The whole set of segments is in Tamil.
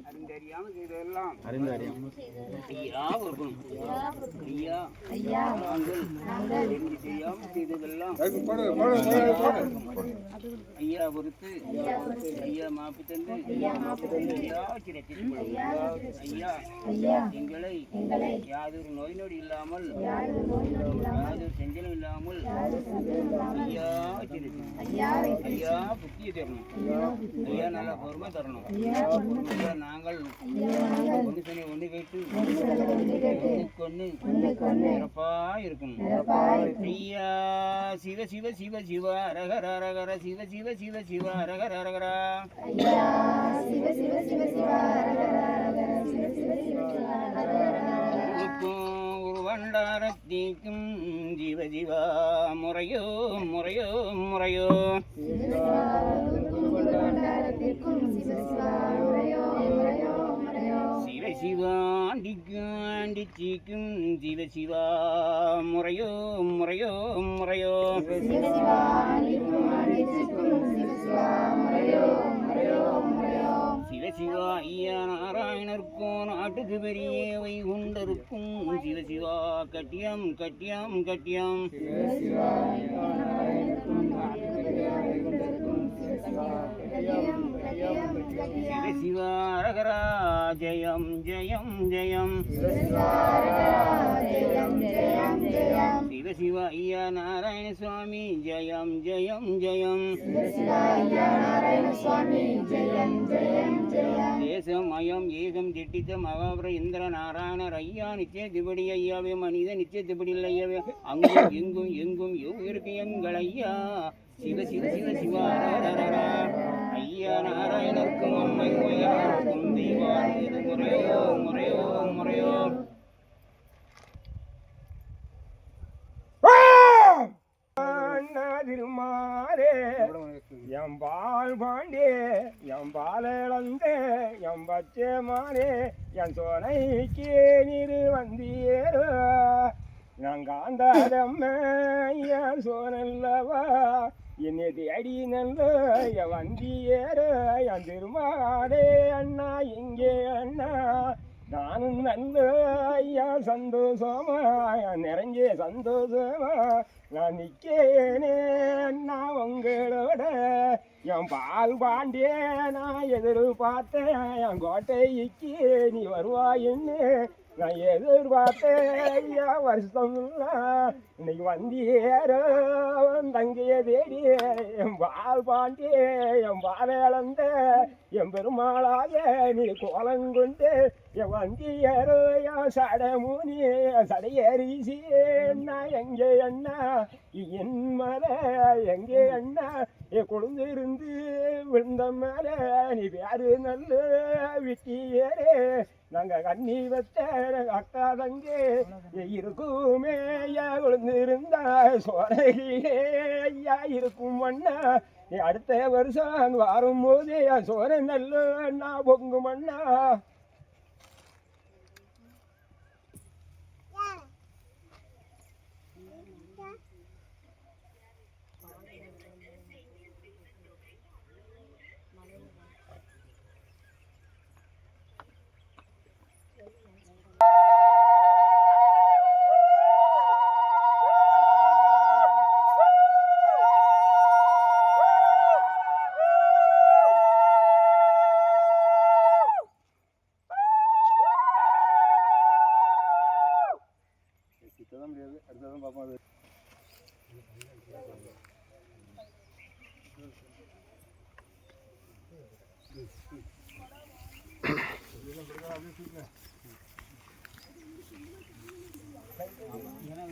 அறிந்தறியாமல் செய்ததெல்லாம் ஐயா இருக்கும். ஐயா நாங்கள் செய்யாமல் செய்ததெல்லாம் ஐயா பொறுத்து ஐயா மாப்பு தந்து ஐயா எங்களை யாதொரு நோய் நொடி இல்லாமல் யாதொரு செஞ்சலும் இல்லாமல் ஐயா ஐயா புத்தியை தரணும். ஐயா நல்லா பொறுமை தரணும். ஐயா நாங்கள் ஒன்று தனி ஒன்று வைத்து ஒன்றுக்கொன்று சிறப்பா இருக்கணும். ஐயா சிவ சிவ சிவ சிவ அரகர அரகர சிவ சிவ சிவ சிவ அரகர அரகரா உருவண்டாரத்திக்கும் ஜீவ ஜீவா முறையோ முறையோ முறையோ சிவ சிவாண்டிக்கும் ஜீவ சிவா முறையோ முறையோ முறையோ சிவ சிவா ஐயா நாராயணருக்கும் நாட்டுக்கு பெரிய வைகுண்டருக்கும் சிவ சிவா கட்டியம் கட்டியம் கட்டியம் சிவ சிவா அரகரா ஜெயம் ஜெயம் ஜெயம் சிவ சிவ ஐயா நாராயண சுவாமி ஜெயம் ஜெயம் ஜெயம் தேசமயம் ஏகம் திட்டித்த மகாபுர இந்திர நாராயணர் ஐயா நிச்சய திபடி ஐயாவே மனித நிச்சய திபடி ஐயாவே அங்கும் எங்கும் எங்கும் இருக்கு எங்கள் ஐயா சிவ சிவ சிவ சிவா ஐயா நாராயணருக்கும் அம்மை உயர்க்கும் தெய்வான் இது முறையோ முறையோ முறையோ திருமாரே எம்பால் பாண்டே எம்பால் இழந்தே எம் பச்சை மாறே என் சோனைக்கு நீர் வந்தியேரோ நாங்காந்தாதம்ம என் சோனல்லவா என்னை தேடி நல்ல என் வந்தியேரோ என் திருமாரே அண்ணா இங்கே அண்ணா நானும் நல்ல ஐயா சந்தோஷமா நிறைஞ்ச சந்தோஷமா நான் நிற்கேனே நான் உங்களோட என் பால் பாண்டியே நான் எதிர்பார்த்தேன் என் கோட்டைக்கு நீ வருவாயின்னு நான் எதிர்பார்த்தேன் ஐயா வருஷம் இன்னைக்கு வந்தியேரோ தங்கைய தேடி என் பால் பாண்டியே என் பால் இழந்த என் பெருமாளாக நீ கோலங்கொண்டு என் வந்தியேரோ என் சடமூனி சடையரிசி என்ன எங்கே அண்ணா என் மலை எங்கே அண்ணா என் கொழுந்திருந்து விழுந்த மேலே நீ பேரு நல்ல விட்டியேரே நாங்கள் கண்ணி வச்ச அக்கா தங்கே இருக்குமே ஐயா விழுந்திருந்தா சோரையிலே ஐயா இருக்கும் அண்ணா நீ அடுத்த வருஷம் அங்கே வரும்போது சோரை நல்ல அண்ணா பொங்கும் அண்ணா அடுத்ததான் பார்ப்போம்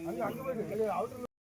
அது அங்கே போயிட்டு அவுட்டர்